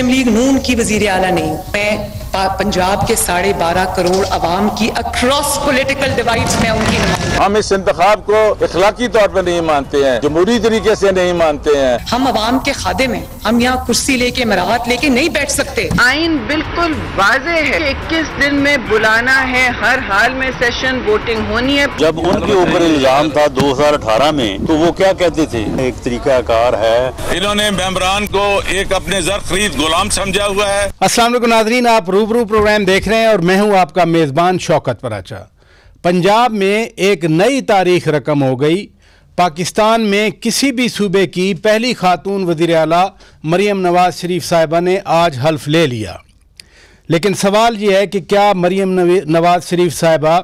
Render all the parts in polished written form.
मुस्लिम league नून की वजीर आला नहीं, मैं पंजाब के 12.5 करोड़ अवाम की अक्रॉस पॉलिटिकल डिवाइड्स में उनकी नुमाइंदगी। हम इस इंतखाब को इखलाकी तौर पर नहीं मानते हैं, जमहूरी तरीके से नहीं मानते हैं। हम अवाम के खादे में, हम यहाँ कुर्सी लेके मराहत लेके नहीं बैठ सकते। आइन बिल्कुल वाज़े है, 21 दिन में बुलाना है, हर हाल में सेशन वोटिंग होनी है। जब उनके ऊपर इल्जाम था 2018 में, तो वो क्या कहते थे, एक तरीकाकार है। इन्होंने मेंबरान को एक अपने जर खरीद गुलाम समझा हुआ है। अस्सलाम वालेकुम नाज़रीन, आप रूबरू प्रोग्राम देख रहे हैं और मैं हूं आपका मेज़बान शौकत पराचा। पंजाब में एक नई तारीख रकम हो गई। पाकिस्तान में किसी भी सूबे की पहली खातून वज़ीर आला मरियम नवाज शरीफ साहिबा ने आज हल्फ ले लिया। लेकिन सवाल ये है कि क्या मरियम नवाज शरीफ साहिबा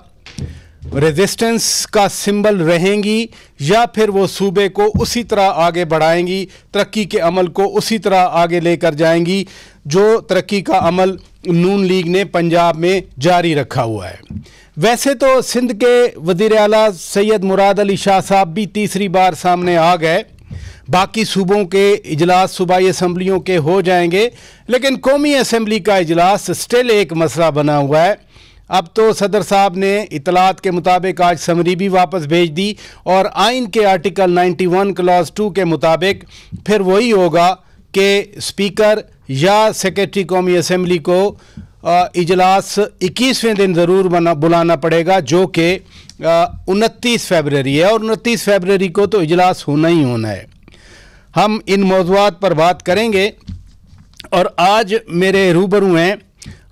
रेजिस्टेंस का सिंबल रहेंगी या फिर वो सूबे को उसी तरह आगे बढ़ाएंगी, तरक्की के अमल को उसी तरह आगे लेकर जाएंगी जो तरक्की का अमल नून लीग ने पंजाब में जारी रखा हुआ है। वैसे तो सिंध के वज़ीर आला सैयद मुराद अली शाह साहब भी तीसरी बार सामने आ गए। बाकी सूबों के इजलास सूबाई असम्बलियों के हो जाएंगे, लेकिन कौमी असम्बली का इजलास स्टिल एक मसला बना हुआ है। अब तो सदर साहब ने इतलात के मुताबिक आज समरी भी वापस भेज दी और आइन के आर्टिकल 91 क्लॉज 2 के मुताबिक फिर वही होगा कि स्पीकर या सेक्रेटरी कौमी असम्बली को इजलास 21वें दिन ज़रूर बुलाना पड़ेगा, जो कि 29 फरवरी है और 29 फरवरी को तो इजलास होना ही होना है। हम इन मौज़ूआत पर बात करेंगे और आज मेरे रूबरू हैं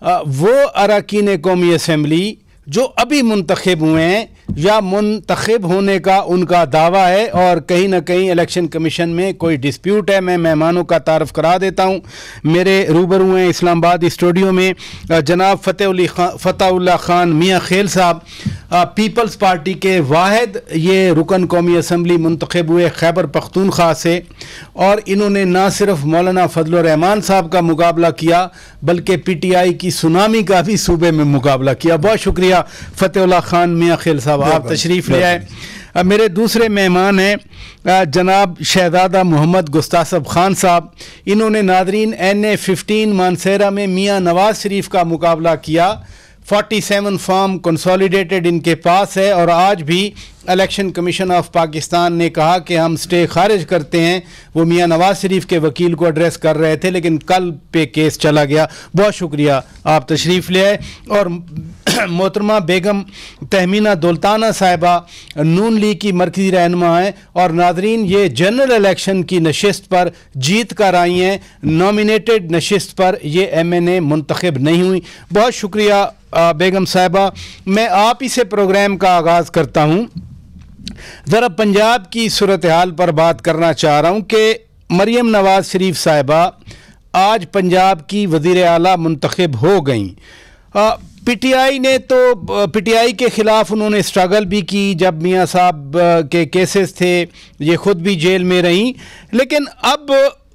वो अरकान कौमी असम्बली जो अभी मुंतखब हुए हैं या मुंतखब होने का उनका दावा है और कहीं ना कहीं इलेक्शन कमीशन में कोई डिस्प्यूट है। मैं मेहमानों का तारफ़ करा देता हूँ। मेरे रूबरू हैं इस्लामाबाद स्टूडियो में जनाब फ़तेहुल्लाह ख़ान मियाँ खेल साहब, पीपल्स पार्टी के वाहिद ये रुकन कौमी असम्बली मुंतखब हुए खैबर पख्तूनख्वा से, और इन्होंने ना सिर्फ मौलाना फजल रहमान साहब का मुकाबला किया बल्कि PTI की सुनामी का भी सूबे में मुकाबला किया। बहुत शुक्रिया फ़तेहुल्लाह ख़ान मियाँ खेल साहब, आप तशरीफ़ ले आए। मेरे दूसरे मेहमान हैं जनाब शहजादा मोहम्मद गुस्तासब ख़ान साहब। इन्होंने नादरीन NA-15 मानसेरा में मियाँ नवाज शरीफ का मुकाबला किया। 47 फॉर्म कंसोलिडेटेड इनके पास है और आज भी इलेक्शन कमीशन ऑफ पाकिस्तान ने कहा कि हम स्टे खारिज करते हैं। वो मियाँ नवाज शरीफ के वकील को एड्रेस कर रहे थे, लेकिन कल पे केस चला गया। बहुत शुक्रिया, आप तशरीफ़ ले आए। और मोहतरमा बेगम तहमीना दौलताना साहिबा नून लीग की मरकज़ी रहनुमा हैं और नाजरीन ये जनरल इलेक्शन की नशिस्त पर जीत कर आई हैं, नॉमिनेटेड नशिस्त पर ये MNA मुंतखब नहीं हुई। बहुत शुक्रिया बेगम साहिबा। मैं आप ही से प्रोग्राम का आगाज़ करता हूँ। ज़रा पंजाब की सूरत हाल पर बात करना चाह रहा हूँ कि मरियम नवाज शरीफ साहिबा आज पंजाब की वज़ीर आला मुंतखब हो गई। PTI ने तो PTI के ख़िलाफ़ उन्होंने स्ट्रगल भी की जब मियाँ साहब के केसेस थे, ये ख़ुद भी जेल में रहीं, लेकिन अब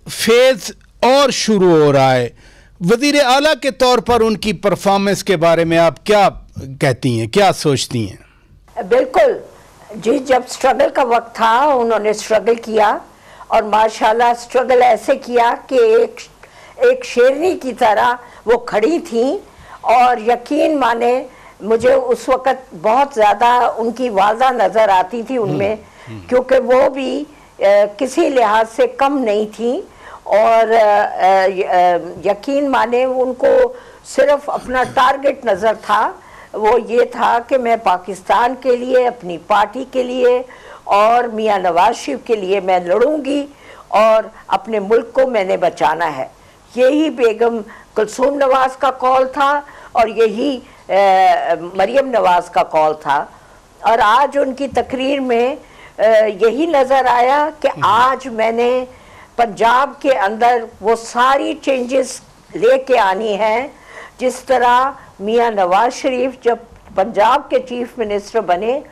फेज़ और शुरू हो रहा है। वज़ीर आला के तौर पर उनकी परफॉर्मेंस के बारे में आप क्या कहती हैं, क्या सोचती हैं? बिल्कुल जी, जब स्ट्रगल का वक्त था उन्होंने स्ट्रगल किया और माशाल्लाह स्ट्रगल ऐसे किया कि एक शेरनी की तरह वो खड़ी थी और यकीन माने मुझे उस वक़्त बहुत ज़्यादा उनकी वादा नज़र आती थी उनमें, क्योंकि वो भी किसी लिहाज से कम नहीं थी और यकीन माने उनको सिर्फ अपना टारगेट नज़र था, वो ये था कि मैं पाकिस्तान के लिए, अपनी पार्टी के लिए और मियाँ नवाज शरीफ के लिए मैं लड़ूंगी और अपने मुल्क को मैंने बचाना है। यही बेगम कुलसूम नवाज का कॉल था और यही मरियम नवाज का कॉल था। और आज उनकी तकरीर में यही नज़र आया कि आज मैंने पंजाब के अंदर वो सारी चेंजेस लेके आनी हैं जिस तरह मियाँ नवाज शरीफ जब पंजाब के चीफ मिनिस्टर बने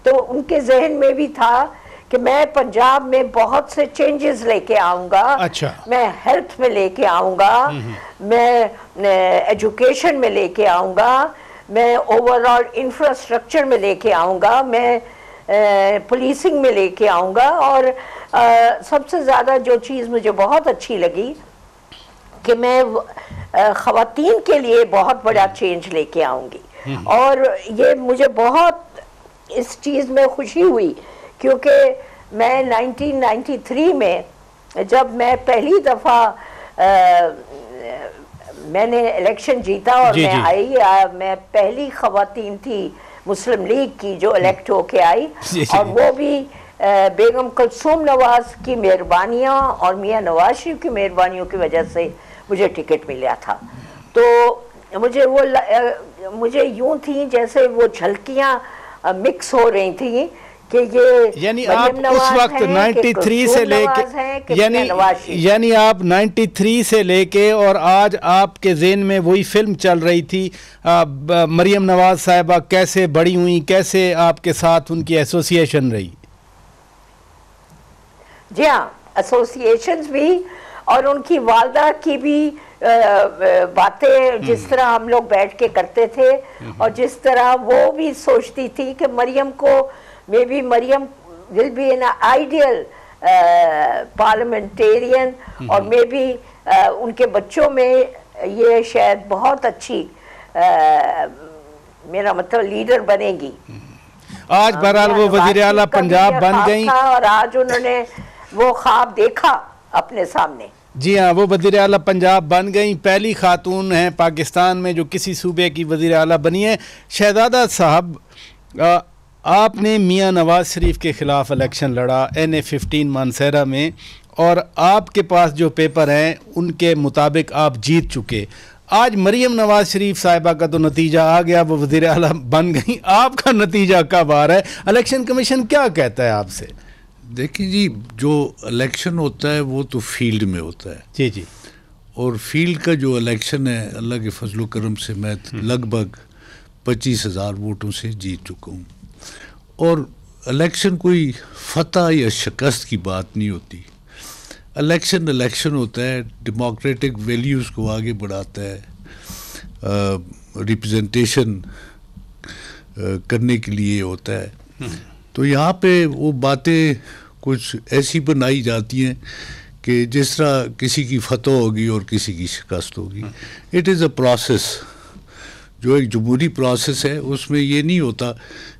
तो उनके जहन में भी था कि मैं पंजाब में बहुत से चेंजेस लेके आऊँगा। अच्छा। मैं हेल्थ में लेके आऊँगा, मैं एजुकेशन में लेके आऊँगा, मैं ओवरऑल इंफ्रास्ट्रक्चर में लेके आऊँगा, मैं पुलिसिंग में लेके आऊँगा और सबसे ज़्यादा जो चीज़ मुझे बहुत अच्छी लगी कि मैं ख़वातीन के लिए बहुत बड़ा चेंज लेके आऊँगी। और ये मुझे बहुत इस चीज़ में खुशी हुई क्योंकि मैं 1993 में जब मैं पहली दफ़ा मैंने इलेक्शन जीता और मैं आई, मैं पहली ख़वातीन थी मुस्लिम लीग की जो इलेक्ट होके आई, और वो भी बेगम कुलसूम नवाज की मेहरबानियाँ और मियाँ नवाज शरीफ की मेहरबानियों की वजह से मुझे टिकट मिला था। तो मुझे यूं थी जैसे वो झलकियाँ मिक्स हो रही थी कि ये यानी आप उस वक्त 93 से लेके यानी आप 93 से लेके और आज आपके ज़हन में वही फिल्म चल रही थी, मरियम नवाज साहिबा कैसे बड़ी हुई, कैसे आपके साथ उनकी एसोसिएशन रही? जी हाँ, एसोसिएशंस भी और उनकी वालदा की भी बातें जिस तरह हम लोग बैठ के करते थे और जिस तरह वो भी सोचती थी कि मरियम को maybe Maryam will be an ideal parliamentarian और maybe उनके बच्चों में ये शायद बहुत अच्छी मेरा मतलब लीडर बनेगी। आज बहरहाल वो वज़ीर आला पंजाब बन गई और आज उन्होंने वो ख्वाब देखा अपने सामने। जी हाँ, वो वज़ीर आला पंजाब बन गई, पहली खातून हैं पाकिस्तान में जो किसी सूबे की वज़ीर आला बनी है। शहजादा साहब, आपने मियाँ नवाज शरीफ के ख़िलाफ़ इलेक्शन लड़ा NA-15 मानसहरा में और आपके पास जो पेपर हैं उनके मुताबिक आप जीत चुके। आज मरियम नवाज शरीफ साहिबा का तो नतीजा आ गया, वो वज़ीर आला बन गई, आपका नतीजा कब आ रहा है? इलेक्शन कमीशन क्या कहता है आपसे? देखिए जी, जो इलेक्शन होता है वो तो फील्ड में होता है। जी जी। और फील्ड का जो इलेक्शन है, अल्लाह के फजल करम से मैं लगभग 25,000 वोटों से जीत चुका हूँ। और इलेक्शन कोई फतह या शिकस्त की बात नहीं होती। इलेक्शन होता है, डेमोक्रेटिक वैल्यूज़ को आगे बढ़ाता है, रिप्रेजेंटेशन करने के लिए होता है। तो यहाँ पे वो बातें कुछ ऐसी बनाई जाती हैं कि जिस तरह किसी की फतह होगी और किसी की शिकस्त होगी। इट इज़ अ प्रोसेस, जो एक जमहूरी प्रोसेस है, उसमें ये नहीं होता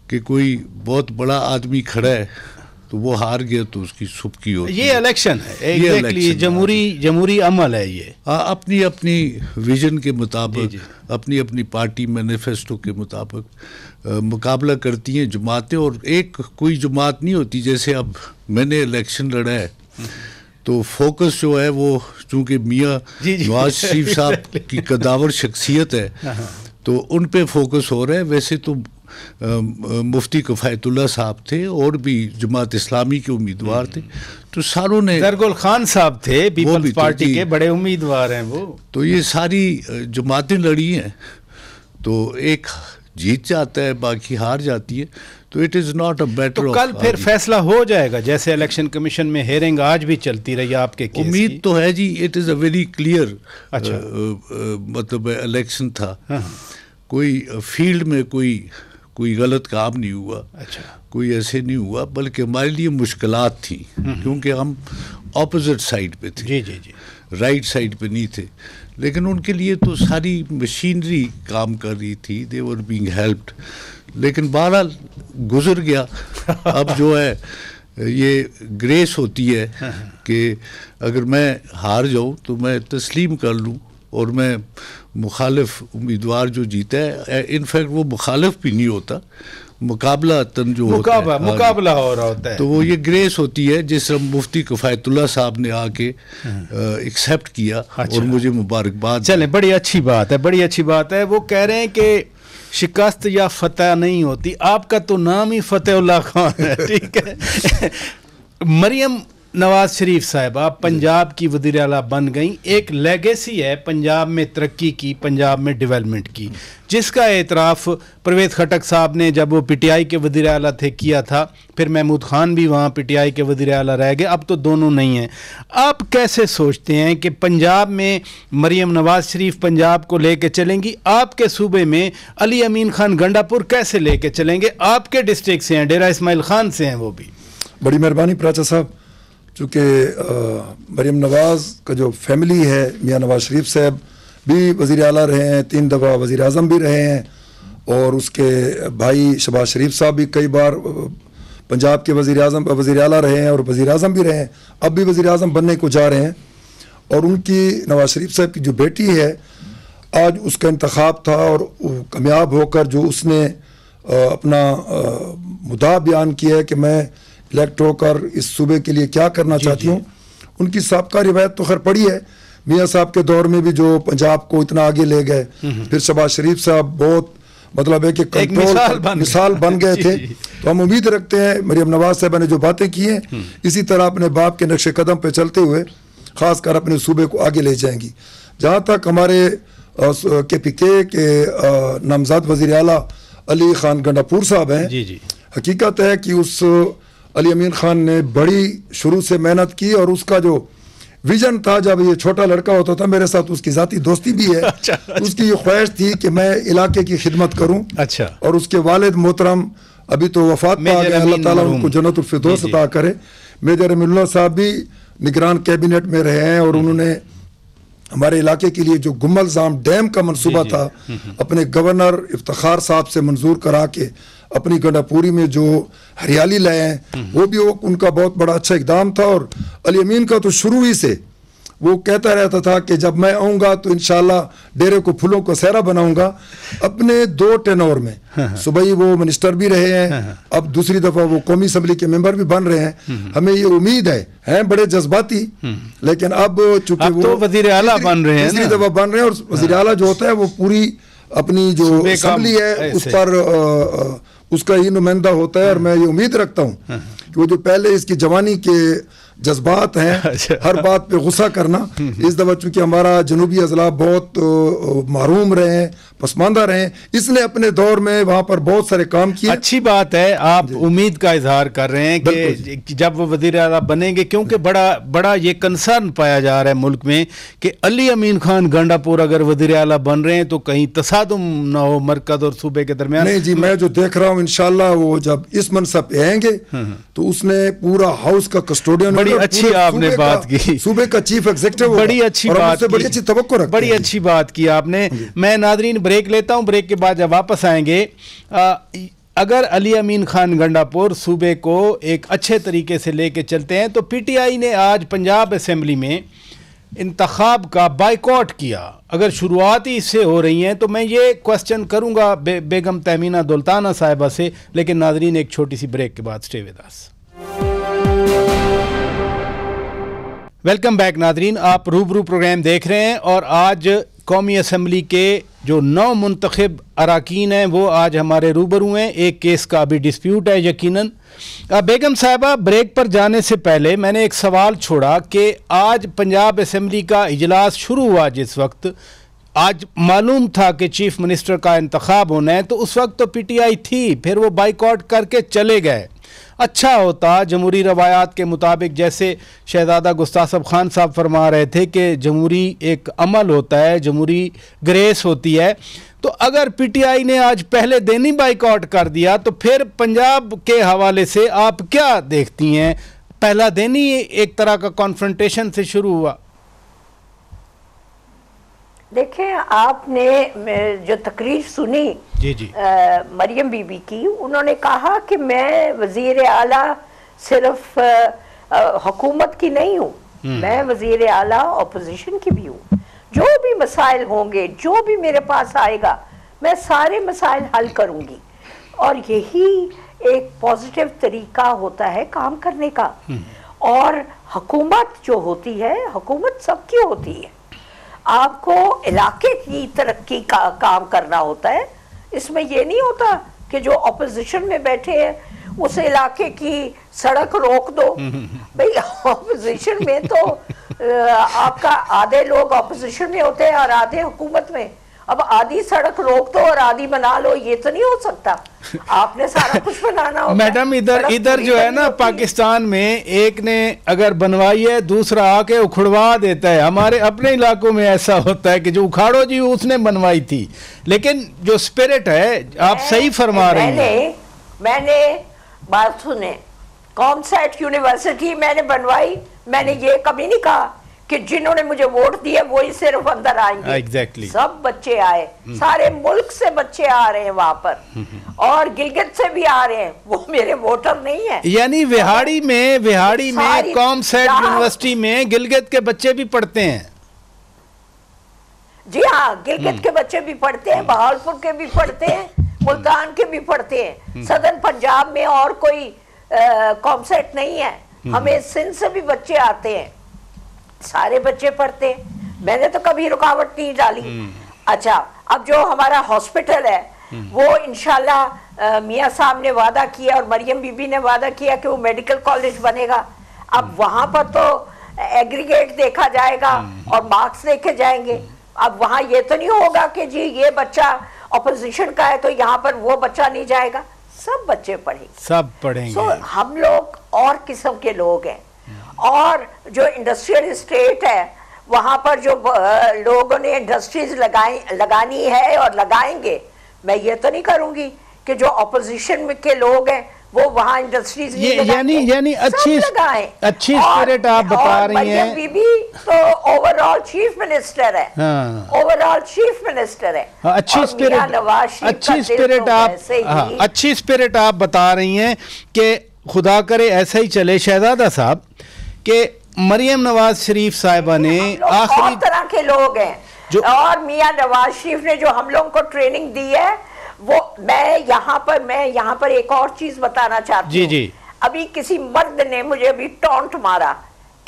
कि कोई बहुत बड़ा आदमी खड़ा है तो वो हार गया तो उसकी सुबकी होती है। ये इलेक्शन है, एग्जैक्टली जमहूरी अमल है ये। अपनी अपनी विजन के मुताबिक, अपनी अपनी पार्टी मैनिफेस्टो के मुताबिक मुकाबला करती हैं जमातें, और एक कोई जमात नहीं होती। जैसे अब मैंने इलेक्शन लड़ा है तो फोकस जो है वो चूँकि मियाँ नवाज शरीफ साहब की कदावर शख्सियत है तो उन पे फोकस हो रहा है। वैसे तो मुफ्ती किफ़ायतुल्लाह साहब थे और भी जमात इस्लामी के उम्मीदवार थे, तो सारों ने, दरगुल खान साहब थे पीपल्स पार्टी के बड़े उम्मीदवार हैं वो, तो ये सारी जमातें लड़ी हैं। तो एक जीत जाता है, बाकी हार जाती है। तो it is not a matter of. कल फिर फैसला हो जाएगा, जैसे इलेक्शन कमीशन में हेयरिंग आज भी चलती रही आपके केस उम्मीद की। तो है जी, it is a very clear मतलब इलेक्शन था। कोई फील्ड में कोई गलत काम नहीं हुआ। अच्छा। कोई ऐसे नहीं हुआ, बल्कि हमारे लिए मुश्किलात थी क्योंकि हम ऑपोजिट साइड पे थे। जी जी जी। राइट साइड पे नहीं थे, लेकिन उनके लिए तो सारी मशीनरी काम कर रही थी, दे वर बीइंग हेल्प्ड। लेकिन बहरहाल गुजर गया। अब जो है ये ग्रेस होती है कि अगर मैं हार जाऊँ तो मैं तस्लीम कर लूँ और मैं मुखालिफ उम्मीदवार जो जीता है, इनफैक्ट वो मुखालिफ भी नहीं होता, मुकाबला तन जो मुकाबला हो रहा होता है, तो वो ये ग्रेस होती है जिस मुफ्ती किफ़ायतुल्लाह साहब ने आके एक्सेप्ट किया। और मुझे मुबारकबाद। चलें, बड़ी अच्छी बात है, बड़ी अच्छी बात है। वो कह रहे हैं कि शिकस्त या फतह नहीं होती, आपका तो नाम ही फतेहुल्लाह खान है। ठीक है। मरियम नवाज शरीफ साहिबा पंजाब की वज़ीर आला बन गई। एक लेगेसी है पंजाब में तरक्की की, पंजाब में डेवलपमेंट की, जिसका एतराफ़ परवेज़ खटक साहब ने जब वो PTI के वज़ीर आला थे किया था। फिर महमूद खान भी वहाँ PTI के वज़ीर आला रह गए, अब तो दोनों नहीं हैं। आप कैसे सोचते हैं कि पंजाब में मरियम नवाज शरीफ पंजाब को लेके चलेंगी? आपके सूबे में अली अमीन खान गंडापुर कैसे लेके चलेंगे? आपके डिस्ट्रिक्ट से हैं, डेरा इस्माइल खान से हैं वो भी। बड़ी मेहरबानी प्राचा साहब। चूँकि मरीम नवाज़ का जो फैमिली है, मियाँ नवाज शरीफ साहब भी वज़ीर आला रहे हैं, 3 दफ़ा वज़ीर आज़म भी रहे हैं, और उसके भाई शहबाज शरीफ साहब भी कई बार पंजाब के वज़ीर आला रहे हैं और वज़ीर आज़म भी रहे हैं, अब भी वज़ीर आज़म बनने को जा रहे हैं। और उनकी नवाज शरीफ साहब की जो बेटी है, आज उसका इंतखाब था और कामयाब होकर जो उसने अपना मुद्दा बयान किया है कि मैं इलेक्ट होकर इस सूबे के लिए क्या करना चाहती हूँ। उनकी साबका रिवायत तो खैर पड़ी है, मियाँ साहब के दौर में भी जो पंजाब को इतना आगे ले गए, फिर शहबाज शरीफ साहब बहुत मतलब है कि कंट्रोल मिसाल बन गए थे। तो हम उम्मीद रखते हैं मरीम नवाज साहबा ने जो बातें की हैं इसी तरह अपने बाप के नक्शे कदम पे चलते हुए खासकर अपने सूबे को आगे ले जाएंगी। जहाँ तक हमारे KPK के नामजद वज़ीर आला अली खान गंडापुर साहब हैं, हकीकत है कि उस अली अमीन खान ने बड़ी शुरू से मेहनत की और उसका जो विजन था, जब ये छोटा लड़का होता था, मेरे साथ उसकी ज़ाती दोस्ती भी है। उसकी ये ख्वाहिश थी कि मैं इलाके की खिदमत करूं। और उसके वालिद मोहतरम अभी तो वफात पा गए, अल्लाह ताला उनको जन्नतुल फिरदौस अता करे। मेजर अमीनुल्लाह साहब भी निगरान कैबिनेट में रहे हैं और उन्होंने हमारे इलाके के लिए जो गुम्मल जाम डैम का मनसूबा था अपने गवर्नर इफ्तिखार साहब से मंजूर करा के अपनी गंडापुरी में जो हरियाली लाए हैं, वो भी उनका बहुत बड़ा अच्छा इकदाम था। और अली अमीन का तो शुरू ही से वो कहता रहता था कि जब मैं आऊँगा तो इंशाल्लाह डेरे को फूलों का सहरा बनाऊंगा। अपने 2 टेनोर में सुबह वो मिनिस्टर भी रहे हैं, अब दूसरी दफ़ा वो कौमी असम्बली के मेंबर भी बन रहे हैं। हमें ये उम्मीद है बड़े जज्बाती, लेकिन अब चूंकि वो वज़ीर आला बन रहे हैं, तीसरी दफ़ा बन रहे हैं, और वज़ीर आला जो होता है वो पूरी अपनी जो असम्बली है उस पर उसका ही नुमाइंदा होता है। और मैं ये उम्मीद रखता हूँ कि वो जो पहले इसकी जवानी के जज्बात हैं, हर बात पे गुस्सा करना, इस दफ़ा चूँकि हमारा जनूबी अजला बहुत महरूम रहे हैं, पसमानदा रहे हैं, इसने अपने दौर में वहाँ पर बहुत सारे काम किए। अच्छी बात है, आप उम्मीद का इजहार कर रहे हैं कि जब वो वज़ीर आला बनेंगे, क्योंकि बड़ा ये कंसर्न पाया जा रहा है मुल्क में कि अली अमीन खान गंडापुर अगर वज़ीर आला बन रहे हैं तो कहीं तसादुम ना हो मरकज़ और सूबे के दरमियान। नहीं जी, मैं जो देख रहा हूँ इंशाल्लाह वो जब इस मनसब पे आएंगे तो उसने पूरा हाउस का कस्टोडियन, बड़ी अच्छी आपने बात की, सूबे का चीफ एग्जीक्यूटिव, बड़ी अच्छी बात, बड़ी अच्छी तवक्को रखते हैं, बड़ी अच्छी बात की आपने। मैं नादरीन ब्रेक लेता हूं, ब्रेक के बाद जब वापस आएंगे, अगर अली अमीन खान गंडापुर सूबे को एक अच्छे तरीके से लेके चलते हैं तो PTI ने आज पंजाब असेंबली में इंतखाब का बाइकआउट किया। अगर शुरुआत ही इससे हो रही हैं तो मैं ये क्वेश्चन करूंगा बेगम तहमीना दुल्ताना साहिबा से, लेकिन नादरीन एक छोटी सी ब्रेक के बाद stay with us. Welcome back Nadreen, आप रूबरू प्रोग्राम देख रहे हैं और आज कौमी असम्बली के जो 9 मुंतखब अराकीन हैं वो आज हमारे रूबरू हैं। एक केस का अभी डिस्प्यूट है यकीनन। बेगम साहिबा, ब्रेक पर जाने से पहले मैंने एक सवाल छोड़ा कि आज पंजाब असम्बली का इजलास शुरू हुआ, जिस वक्त आज मालूम था कि चीफ मिनिस्टर का इंतखाब होना है, तो उस वक्त तो PTI थी, फिर वो बाइकआउट करके चले गए। अच्छा होता जमहूरी रवायात के मुताबिक, जैसे शहजादा गुस्तासब खान साहब फरमा रहे थे कि जमहूरी एक अमल होता है, जमहूरी ग्रेस होती है, तो अगर PTI ने आज पहले दिन ही बाइकआउट कर दिया तो फिर पंजाब के हवाले से आप क्या देखती हैं? पहला दिन ही एक तरह का कॉन्फ्रंटेशन से शुरू हुआ। देखें, आपने जो तकरीर सुनी मरियम बीबी की, उन्होंने कहा कि मैं वजीर आला सिर्फ हुकूमत की नहीं हूँ, मैं वजीर आला अपोजिशन की भी हूँ। जो भी मसाइल होंगे, जो भी मेरे पास आएगा, मैं सारे मसाइल हल करूँगी। और यही एक पॉजिटिव तरीका होता है काम करने का। और हुकूमत जो होती है, हुकूमत सबकी होती है, आपको इलाके की तरक्की का काम करना होता है। इसमें ये नहीं होता कि जो अपोजिशन में बैठे हैं उस इलाके की सड़क रोक दो। भाई अपोजिशन में तो आपका आधे लोग अपोजिशन में होते हैं और आधे हुकूमत में। अब आधी सड़क रोक दो और आधी बना लो, ये तो नहीं हो सकता। आपने सारा कुछ बनाना होता। मैडम, इधर जो है ना पाकिस्तान में, एक ने अगर बनवाई है दूसरा आके उखड़वा देता है। हमारे अपने इलाकों में ऐसा होता है कि जो उखाड़ो जी उसने बनवाई थी, लेकिन जो स्पिरिट है, आप सही फरमा रहे हैं। मैंने बात सुने, कॉमसेट यूनिवर्सिटी मैंने बनवाई, मैंने ये कभी नहीं कहा कि जिन्होंने मुझे वोट दिए वही सिर्फ अंदर आएंगे। Exactly. सब बच्चे आए, सारे मुल्क से बच्चे आ रहे हैं वहां पर, और गिलगित से भी आ रहे हैं, वो मेरे वोटर नहीं है। यानी विहाड़ी में कॉमसेट यूनिवर्सिटी में गिलगित के बच्चे भी पढ़ते हैं। जी हाँ, गिलगित के बच्चे भी पढ़ते हैं, बहावलपुर के भी पढ़ते हैं, मुल्तान के भी पढ़ते हैं। सदर्न पंजाब में और कोई कॉमसेट नहीं है, हमें सिंध से भी बच्चे आते हैं, सारे बच्चे पढ़ते हैं, मैंने तो कभी रुकावट नहीं डाली। अच्छा, अब जो हमारा हॉस्पिटल है वो इंशाल्लाह मियाँ साहब ने वादा किया और मरियम बीबी ने वादा किया कि वो मेडिकल कॉलेज बनेगा। अब वहां पर तो एग्रीगेट देखा जाएगा और मार्क्स देखे जाएंगे। अब वहां ये तो नहीं होगा कि जी ये बच्चा ऑपोजिशन का है तो यहाँ पर वो बच्चा नहीं जाएगा, सब बच्चे पढ़ेंगे, सब पढ़ेंगे। हम लोग और किस्म के लोग हैं, और जो इंडस्ट्रियल स्टेट है वहां पर जो लोगों ने इंडस्ट्रीज लगानी है और लगाएंगे, मैं ये तो नहीं करूंगी कि जो ऑपोजिशन में के लोग हैं वो वहां इंडस्ट्रीज यानी अच्छी स्पिरिट आप बता रही हैं। बीबी तो ओवरऑल चीफ मिनिस्टर है, ओवरऑल चीफ मिनिस्टर है। अच्छी स्पिरिट आप बता रही हैं कि खुदा करे ऐसा ही चले शहजादा साहब, कि मरियम नवाज शरीफ साहिबा ने आखिरी तरह के लोग हैं जो, और मियां नवाज शरीफ ने जो हम लोगों को ट्रेनिंग दी है वो मैं यहाँ पर एक और चीज बताना चाहती हूँ। जी। अभी किसी मर्द ने मुझे अभी टॉन्ट मारा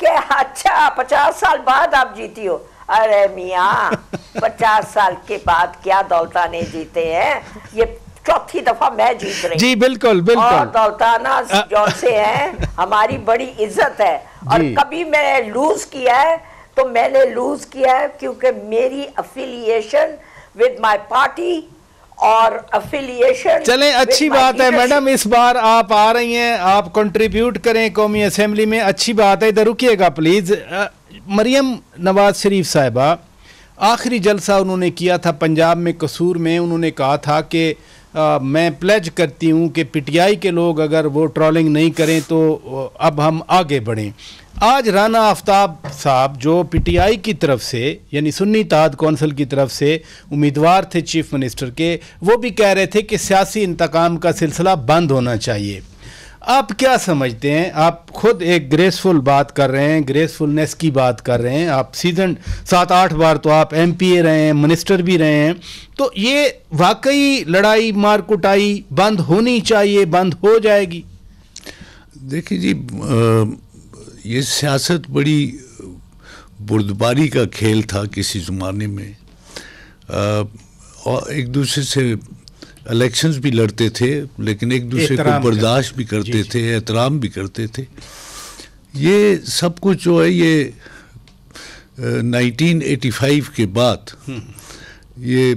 कि अच्छा 50 साल बाद आप जीती हो। अरे मियाँ 50 साल के बाद क्या दौलताने जीते हैं, ये चौथी दफा मैं जीत रही। जी बिल्कुल बिल्कुल। और दौलताना जो से हैं हमारी बड़ी इज्जत है, और कभी मैंने लूज किया है तो मैंने लूज किया है क्योंकि मेरी अफिलिएशन विद माय पार्टी और अफिलिएशन। चलें, अच्छी बात है मैडम, इस बार आप आ रही हैं, आप कंट्रीब्यूट करें कौमी असेंबली में, अच्छी बात है। इधर रुकिएगा प्लीज। मरियम नवाज शरीफ साहिबा आखिरी जलसा उन्होंने किया था पंजाब में कसूर में, उन्होंने कहा था कि मैं प्लेज करती हूँ कि पीटीआई के लोग अगर वो ट्रोलिंग नहीं करें तो अब हम आगे बढ़ें। आज राना आफ्ताब साहब जो पीटीआई की तरफ से यानी सुन्नी इत्तेहाद कौंसिल की तरफ से उम्मीदवार थे चीफ मिनिस्टर के, वो भी कह रहे थे कि सियासी इंतकाम का सिलसिला बंद होना चाहिए। आप क्या समझते हैं? आप खुद एक ग्रेसफुल बात कर रहे हैं, ग्रेसफुलनेस की बात कर रहे हैं, आप सीजन 7-8 बार तो आप एमपीए रहे हैं, मिनिस्टर भी रहे हैं, तो ये वाकई लड़ाई मार कुटाई बंद होनी चाहिए, बंद हो जाएगी? देखिए जी, ये सियासत बड़ी बुर्दबारी का खेल था किसी ज़माने में, और एक दूसरे से इलेक्शंस भी लड़ते थे लेकिन एक दूसरे को बर्दाश्त भी करते थे, एहतराम भी करते थे। ये सब कुछ जो है ये 1985 के बाद ये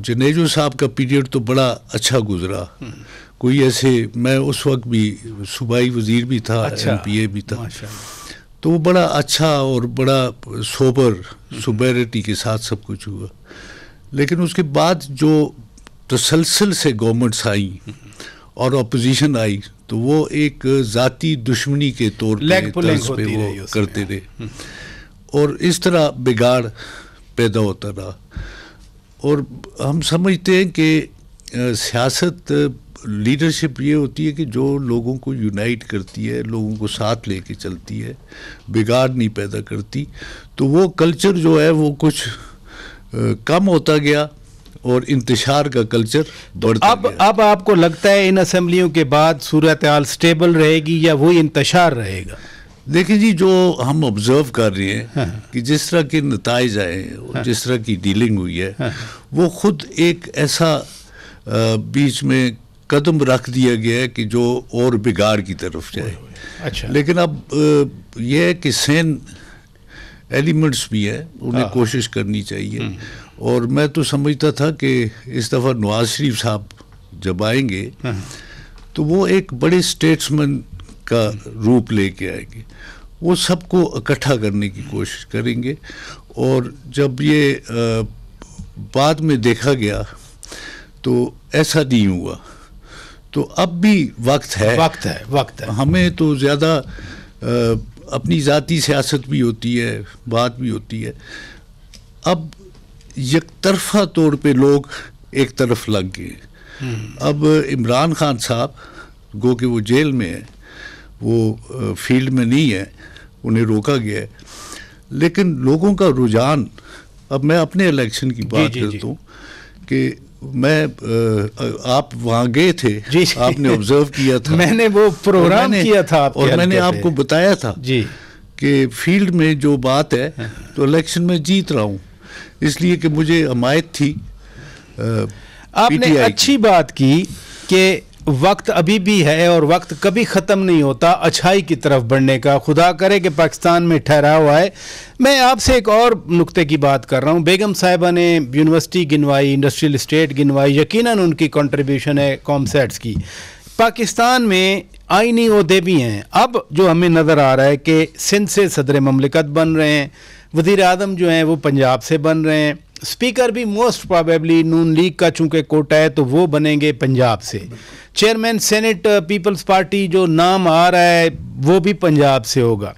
जनेजो साहब का पीरियड तो बड़ा अच्छा गुजरा। कोई ऐसे, मैं उस वक्त भी सूबाई वजीर भी था, एमपीए भी था, तो वो बड़ा अच्छा और बड़ा सोबरिटी के साथ सब कुछ हुआ। लेकिन उसके बाद जो तसलसल से गवर्नमेंट्स आई और अपोजिशन आई तो वो एक ज़ाती दुश्मनी के तौर पे वो करते रहे और इस तरह बिगाड़ पैदा होता रहा। और हम समझते हैं कि सियासत लीडरशिप ये होती है कि जो लोगों को यूनाइट करती है, लोगों को साथ लेके चलती है, बिगाड़ नहीं पैदा करती। तो वो कल्चर जो है वो कुछ कम होता गया और इंतशार का कल्चर बढ़ता गया। अब आपको लगता है इन असेंबलियों के बाद सूरत हाल स्टेबल रहेगी या वही इंतशार रहेगा? देखिए जी, जो हम ऑब्जर्व कर रहे हैं कि जिस तरह के नताइज आए और जिस तरह की डीलिंग हुई है, वो खुद एक ऐसा बीच में कदम रख दिया गया है कि जो और बिगाड़ की तरफ जाए। अच्छा। लेकिन अब यह है कि सेन एलिमेंट्स भी है, उन्हें कोशिश करनी चाहिए। और मैं तो समझता था कि इस दफ़ा नवाज शरीफ साहब जब आएंगे तो वो एक बड़े स्टेट्समैन का रूप लेके आएंगे, वो सबको इकट्ठा करने की कोशिश करेंगे। और जब ये बाद में देखा गया तो ऐसा नहीं हुआ, तो अब भी वक्त है। हमें तो ज़्यादा अपनी ज़ाती सियासत भी होती है, बात भी होती है। अब एक तरफा तौर पे लोग एक तरफ लग गए। अब इमरान खान साहब गो कि वो जेल में है, वो फील्ड में नहीं है, उन्हें रोका गया है, लेकिन लोगों का रुझान, अब मैं अपने इलेक्शन की बात करता हूँ कि मैं आप वहाँ गए थे, आपने ऑब्जर्व किया था, मैंने वो प्रोग्राम किया था और मैंने आपको बताया था जी कि फील्ड में जो बात है तो इलेक्शन में जीत रहा हूँ, इसलिए कि मुझे हमायत थी। आपने अच्छी बात की कि वक्त अभी भी है और वक्त कभी ख़त्म नहीं होता अच्छाई की तरफ बढ़ने का। खुदा करे कि पाकिस्तान में ठहराव आए। मैं आपसे एक और नुक्ते की बात कर रहा हूँ। बेगम साहिबा ने यूनिवर्सिटी गिनवाई, इंडस्ट्रियल इस्टेट गिनवाई, यकीनन उनकी कंट्रीब्यूशन है कॉमसेट्स की। पाकिस्तान में आईनी ओहदे भी हैं। अब जो हमें नज़र आ रहा है कि सिंध से सदर ममलिकत बन रहे हैं, वज़ीर आज़म जो हैं वो पंजाब से बन रहे हैं, स्पीकर भी मोस्ट प्रोबेबली नून लीग का चूँकि कोटा है तो वो बनेंगे पंजाब से, चेयरमैन सेनेट पीपल्स पार्टी जो नाम आ रहा है वो भी पंजाब से होगा।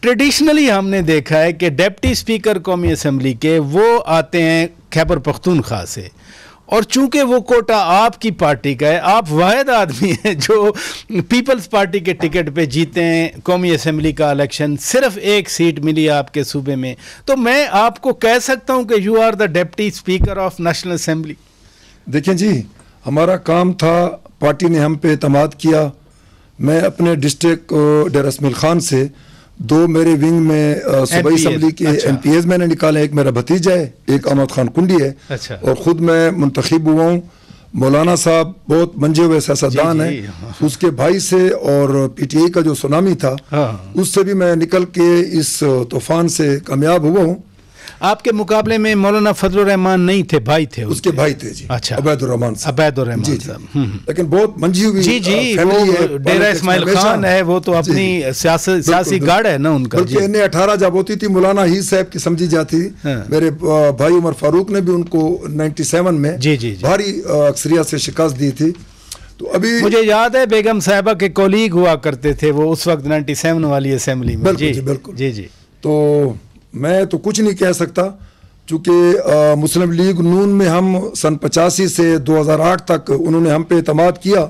ट्रेडिशनली हमने देखा है कि डिप्टी स्पीकर कौमी असम्बली के वो आते हैं खैबर पख्तूनख्वा से, और चूंकि वो कोटा आपकी पार्टी का है, आप वाहिद आदमी हैं जो पीपल्स पार्टी के टिकट पे जीते हैं कौमी असम्बली का इलेक्शन, सिर्फ एक सीट मिली आपके सूबे में, तो मैं आपको कह सकता हूं कि you are the deputy speaker of national assembly. देखिए जी, हमारा काम था, पार्टी ने हम पे एतमाद किया। मैं अपने डिस्ट्रिक्ट डेरा इस्माइल खान से 2 मेरे विंग में सूबाई असम्बली के MPs मैंने निकाले। एक मेरा भतीजा है, एक अहमद खान कुंडी है, और ख़ुद मैं मुंतखब हुआ हूँ। मौलाना साहब बहुत मंजे हुए सियासतदान हैं, उसके भाई से और PTI का जो सुनामी था उससे भी मैं निकल के इस तूफान से कामयाब हुआ हूँ। आपके मुकाबले में मौलाना फजलुर रहमान नहीं थे, भाई थे उसके भाई थे जी। अच्छा, अबैदुर रहमान साहब। लेकिन बहुत मंजी हुई जी फैमिली है। डेरा इस्माइल खान है, वो तो अपनी सियासी गाड़ है ना उनका। बल्कि इन्हें 18 जब होती थी मौलाना ही साहब की समझी जाती थी। मेरे भाई उमर फारूक ने भी उनको 97 में भारी अक्सरियत से शिकस्त दी थी। तो अभी मुझे याद है बेगम साहिबा के कोलीग हुआ करते थे वो उस वक्त 97 वाली असेंबली में। बिल्कुल जी। तो मैं तो कुछ नहीं कह सकता, चूँकि मुस्लिम लीग नून में हम सन 85 से 2008 तक उन्होंने हम पे एतमाद किया,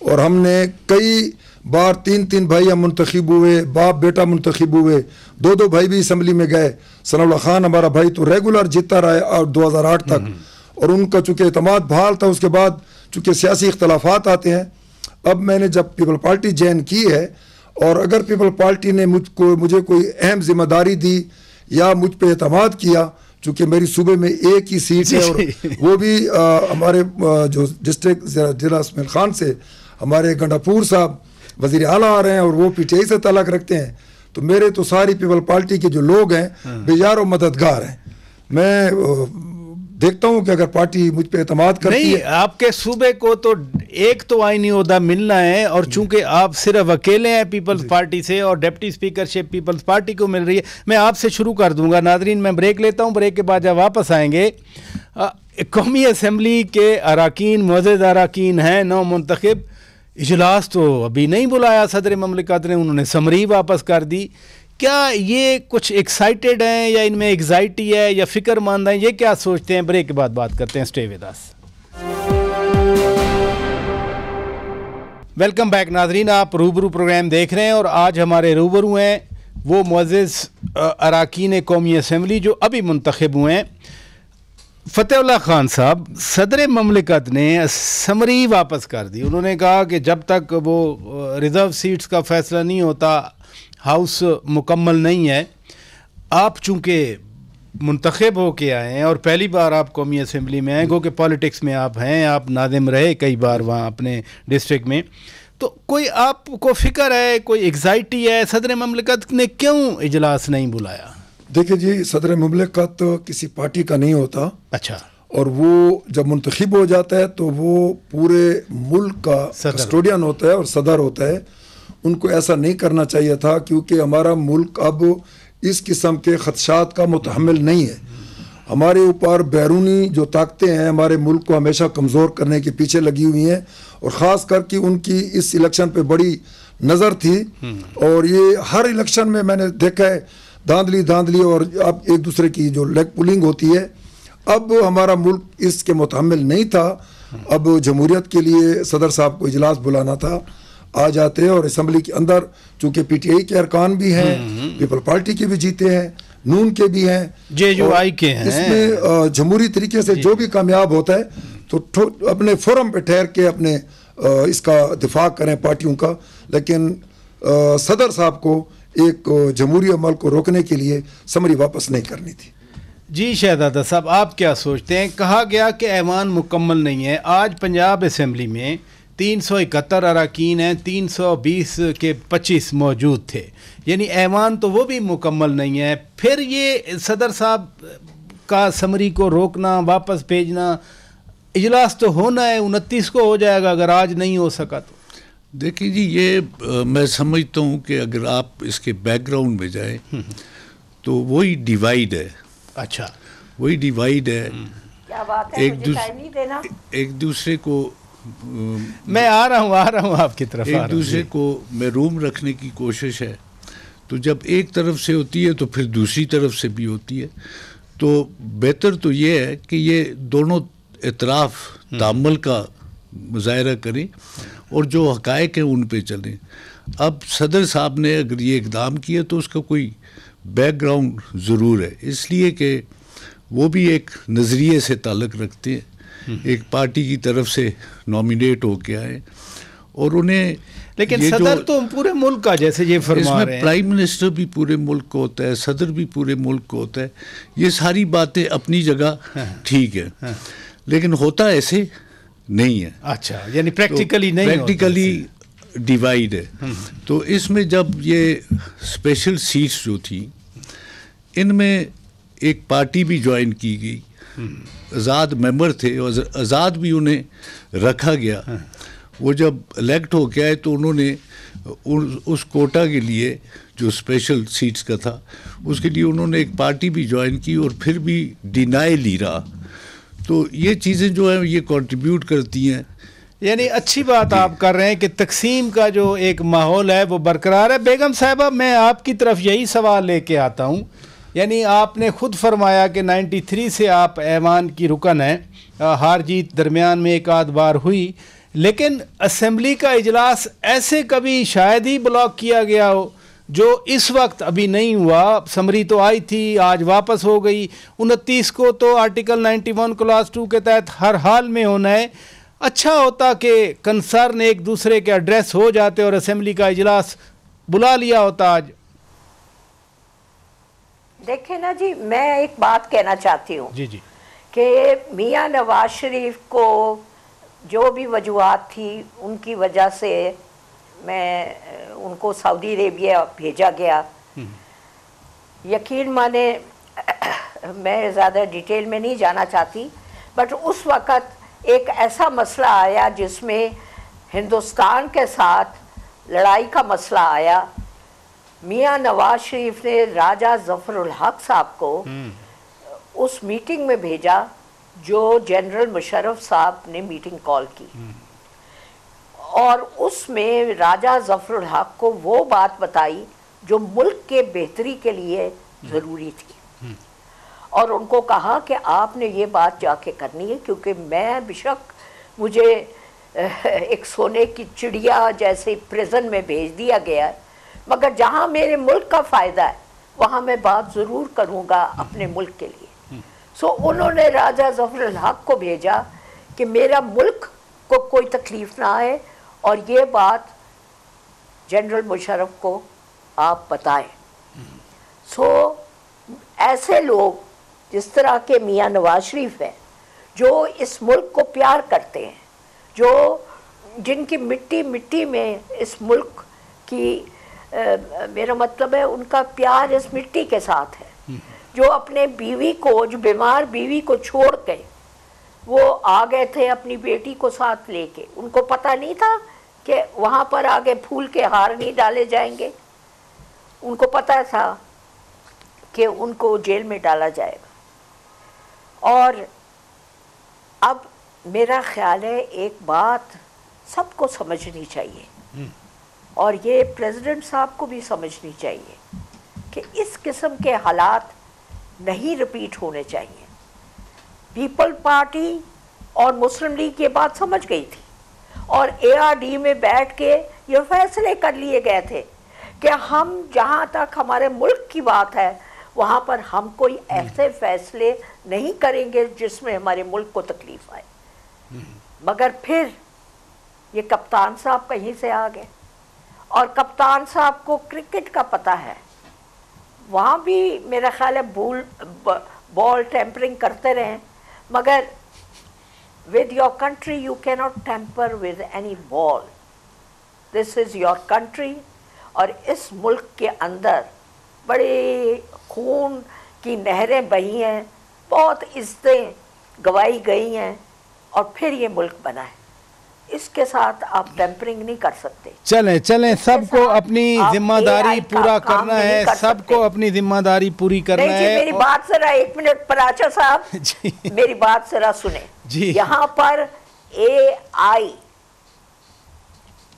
और हमने कई बार 3 भाई हम मुंतखब हुए, बाप बेटा मुंतखब हुए, 2 भाई भी असम्बली में गए। सनाउल्लाह खान हमारा भाई तो रेगुलर जीतता रहा 2008 तक, और उनका चूँकि एतमाद बहाल था। उसके बाद चूँकि सियासी इख्तलाफात आते हैं, अब मैंने जब पीपल पार्टी ज्वाइन की है, और अगर पीपल पार्टी ने मुझे कोई अहम जिम्मेदारी दी या मुझ पे एतमाद किया, चूँकि मेरी सूबे में एक ही सीट है, और वो भी हमारे जो डिस्ट्रिक्ट जिला इस्माइल खान से हमारे गंडापुर साहब वज़ीर आला आ रहे हैं, और वो PTI से ताल्लुक़ रखते हैं, तो मेरे तो सारी पीपल पार्टी के जो लोग हैं बेजार और मददगार हैं। मैं देखता हूँ कि अगर पार्टी मुझ पे एतमाद करती है। आपके सूबे को तो एक तो आईनी ओहदा मिलना है, और चूंकि आप सिर्फ अकेले हैं पीपल्स पार्टी से, और डिप्टी स्पीकरशिप पीपल्स पार्टी को मिल रही है। मैं आपसे शुरू कर दूंगा। नाजरीन, मैं ब्रेक लेता हूँ, ब्रेक के बाद जब वापस आएंगे, कौमी असम्बली के अराकीन मुअज़्ज़ज़ अराकीन हैं 9 मुंतखब। इजलास तो अभी नहीं बुलाया सदर ममलिकत ने, उन्होंने समरी वापस कर दी। क्या ये कुछ एक्साइटेड हैं या इनमें एग्जाइटी है या फिक्रमंद हैं, ये क्या सोचते हैं? ब्रेक के बाद बात करते हैं। Stay with us. Welcome back नाजरीन, आप रूबरू प्रोग्राम देख रहे हैं, और आज हमारे रूबरू हैं वो मुअज़्ज़ज़ अराकीन कौमी असम्बली जो अभी मुंतखब हुए हैं। फतेहुल्लाह खान साहब, सदर ममलिकत ने समरी वापस कर दी। उन्होंने कहा कि जब तक वो रिज़र्व सीट्स का फैसला नहीं होता, हाउस मुकम्मल नहीं है। आप चूँकि मुंतखब हो के आए हैं और पहली बार आप कौमी असम्बली में आए, गो कि पॉलिटिक्स में आप हैं, आप नादिम रहे कई बार वहाँ अपने डिस्ट्रिक्ट में, तो कोई आपको फ़िक्र है, कोई एग्जाइटी है सदर ममलिकत ने क्यों इजलास नहीं बुलाया? देखिए जी, सदर ममलिकत किसी पार्टी का नहीं होता। अच्छा। और वो जब मुंतखब हो जाता है तो वो पूरे मुल्क का कस्टोडियन होता है और सदर होता है। उनको ऐसा नहीं करना चाहिए था, क्योंकि हमारा मुल्क अब इस किस्म के खदशात का मुतहम्मिल नहीं है। हमारे ऊपर बैरूनी जो ताकतें हैं हमारे मुल्क को हमेशा कमज़ोर करने के पीछे लगी हुई हैं, और ख़ास करके उनकी इस इलेक्शन पे बड़ी नज़र थी। और ये हर इलेक्शन में मैंने देखा है धांधली और अब एक दूसरे की जो लेग पुलिंग होती है। अब हमारा मुल्क इसके मुतहम्मिल नहीं था। अब जमहूरियत के लिए सदर साहब को इजलास बुलाना था, आ जाते हैं, और असम्बली के अंदर चूँकि PTI के अरकान भी हैं, पीपल पार्टी के भी जीते हैं, नून के भी हैं, JUI के हैं, इसमें जमहूरी तरीके से जो भी कामयाब होता है तो अपने फोरम पे ठहर के अपने इसका दिफा करें पार्टियों का। लेकिन सदर साहब को एक जमहूरी अमल को रोकने के लिए समरी वापस नहीं करनी थी। जी शहजादा साहब, आप क्या सोचते हैं? कहा गया कि ऐवान मुकम्मल नहीं है। आज पंजाब असम्बली में 371 अरकान हैं, 320 के 25 मौजूद थे, यानी ऐवान तो वो भी मुकम्मल नहीं है। फिर ये सदर साहब का समरी को रोकना, वापस भेजना, इजलास तो होना है, 29 को हो जाएगा अगर आज नहीं हो सका तो। देखिए जी, ये मैं समझता हूँ कि अगर आप इसके बैकग्राउंड में जाएं तो वही डिवाइड है। अच्छा, वही डिवाइड है। क्या बात है, एक दूसरे को मैं आ रहा हूँ आपकी तरफ, एक दूसरे को महरूम रखने की कोशिश है। तो जब एक तरफ से होती है तो फिर दूसरी तरफ से भी होती है। तो बेहतर तो ये है कि ये दोनों इतराफ़ तामुल का मुज़ाहरा करें और जो हक़ाइक़ हैं उन पे चलें। अब सदर साहब ने अगर ये इक़दाम किया तो उसका कोई बैकग्राउंड ज़रूर है, इसलिए कि वो भी एक नज़रिए से ताल्लुक़ रखते हैं, एक पार्टी की तरफ से नॉमिनेट हो के आए, और उन्हें लेकिन सदर तो पूरे मुल्क का, जैसे ये फरमा रहे हैं, प्राइम मिनिस्टर भी पूरे मुल्क को होता है, सदर भी पूरे मुल्क को होता है। ये सारी बातें अपनी जगह ठीक है, लेकिन होता ऐसे नहीं है। अच्छा, यानी प्रैक्टिकली नहीं, प्रैक्टिकली डिवाइड है। तो इसमें जब ये स्पेशल सीट्स जो थी, इनमें एक पार्टी भी ज्वाइन की गई, आज़ाद मेंबर थे और आज़ाद भी उन्हें रखा गया। वो जब इलेक्ट हो गया है तो उन्होंने उस कोटा के लिए जो स्पेशल सीट्स का था उसके लिए उन्होंने एक पार्टी भी ज्वाइन की और फिर भी डिनाई ली रहा। तो ये चीज़ें जो है ये कंट्रीब्यूट करती हैं। यानी अच्छी बात आप कर रहे हैं कि तकसीम का जो एक माहौल है वो बरकरार है। बेगम साहिबा, मैं आपकी तरफ यही सवाल लेके आता हूँ। यानी आपने ख़ुद फरमाया कि 93 से आप ऐवान की रुकन हैं, हार जीत दरमियान में एक आध बार हुई, लेकिन असम्बली का इजलास ऐसे कभी शायद ही ब्लॉक किया गया हो जो इस वक्त अभी नहीं हुआ। समरी तो आई थी, आज वापस हो गई। 29 को तो आर्टिकल 91 क्लास 2 के तहत हर हाल में होना है। अच्छा होता कि कंसर्न एक दूसरे के एड्रेस हो जाते और असम्बली का इजलास बुला लिया होता आज। देखें ना जी, मैं एक बात कहना चाहती हूँ जी जी, कि मियाँ नवाज शरीफ को जो भी वजूहात थी उनकी वजह से मैं उनको सऊदी अरेबिया भेजा गया। यकीन माने मैं ज़्यादा डिटेल में नहीं जाना चाहती, बट उस वक़्त एक ऐसा मसला आया जिसमें हिंदुस्तान के साथ लड़ाई का मसला आया। मियाँ नवाज शरीफ ने राजा ज़फ़रुल हक साहब को उस मीटिंग में भेजा जो जनरल मुशर्रफ साहब ने मीटिंग कॉल की, और उसमें राजा ज़फ़रुल हक को वो बात बताई जो मुल्क के बेहतरी के लिए ज़रूरी थी, और उनको कहा कि आपने ये बात जाके करनी है, क्योंकि मैं बेशक मुझे एक सोने की चिड़िया जैसे प्रिजन में भेज दिया गया है, मगर जहाँ मेरे मुल्क का फ़ायदा है वहाँ मैं बात ज़रूर करूँगा अपने मुल्क के लिए। सो उन्होंने राजा ज़फ़रुल हक को भेजा कि मेरा मुल्क को कोई तकलीफ़ ना आए और ये बात जनरल मुशर्रफ को आप बताएं। सो ऐसे लोग जिस तरह के मियाँ नवाज शरीफ हैं, जो इस मुल्क को प्यार करते हैं, जो जिनकी मिट्टी मिट्टी में इस मुल्क की मेरा मतलब है उनका प्यार इस मिट्टी के साथ है, जो अपने बीवी को, जो बीमार बीवी को छोड़ के वो आ गए थे अपनी बेटी को साथ लेके। उनको पता नहीं था कि वहाँ पर आगे फूल के हार नहीं डाले जाएंगे, उनको पता था कि उनको जेल में डाला जाएगा। और अब मेरा ख्याल है एक बात सबको समझनी चाहिए और ये प्रेसिडेंट साहब को भी समझनी चाहिए कि इस किस्म के हालात नहीं रिपीट होने चाहिए। पीपल पार्टी और मुस्लिम लीग ये बात समझ गई थी और ARD में बैठ के ये फैसले कर लिए गए थे कि हम जहाँ तक हमारे मुल्क की बात है वहाँ पर हम कोई ऐसे फैसले नहीं करेंगे जिसमें हमारे मुल्क को तकलीफ आए। मगर फिर ये कप्तान साहब कहीं से आ गए और कप्तान साहब को क्रिकेट का पता है, वहाँ भी मेरा ख्याल है बॉल टेम्परिंग करते रहें, मगर with your country you cannot tamper with any ball. This is your country और इस मुल्क के अंदर बड़े खून की नहरें बही हैं, बहुत इज्जतें गवाई गई हैं और फिर ये मुल्क बना है। इसके साथ आप टेम्परिंग नहीं कर सकते। चलें सबको अपनी जिम्मेदारी पूरा करना है, सबको अपनी जिम्मेदारी पूरी करना है। मेरी बात जरा 1 मिनट पराचा साहब मेरी बात जरा सुने जी। यहाँ पर AI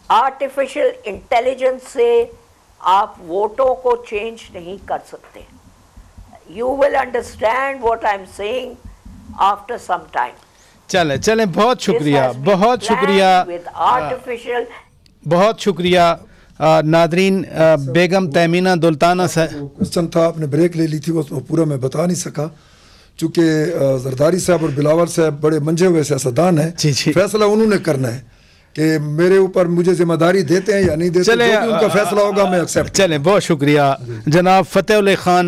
आर्टिफिशियल इंटेलिजेंस से आप वोटों को चेंज नहीं कर सकते। You will understand what I am saying after some time. चलें बहुत शुक्रिया बहुत शुक्रिया नादरीन। बेगम तहमीना दुल्ताना साहब, क्वेश्चन था, आपने ब्रेक ले ली थी, वो पूरा मैं बता नहीं सका चूँकि जरदारी साहब और बिलावल साहब बड़े मंझे हुए सियासतदान हैं। फैसला उन्होंने करना है कि मेरे ऊपर मुझे जिम्मेदारी देते हैं या नहीं देते, जो भी उनका फैसला होगा मैं एक्सेप्ट। चलें बहुत शुक्रिया जनाब फतेह खान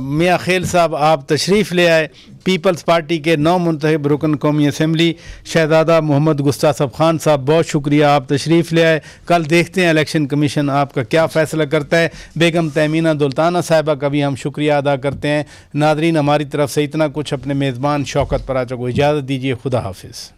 मियाँ खेल साहब, आप तशरीफ़ ले आए। पीपल्स पार्टी के नौ मुंतखब रुकन कौमी असम्बली शहजादा मोहम्मद गुस्तासफ खान साहब, बहुत शुक्रिया आप तशरीफ़ ले आए। कल देखते हैं इलेक्शन कमीशन आपका क्या फ़ैसला करता है। बेगम तहमीना दुल्ताना साहिबा का भी हम शुक्रिया अदा करते हैं। नादरीन, हमारी तरफ से इतना कुछ। अपने मेज़बान शौकत पराचा को इजाज़त दीजिए। खुदा हाफिज़।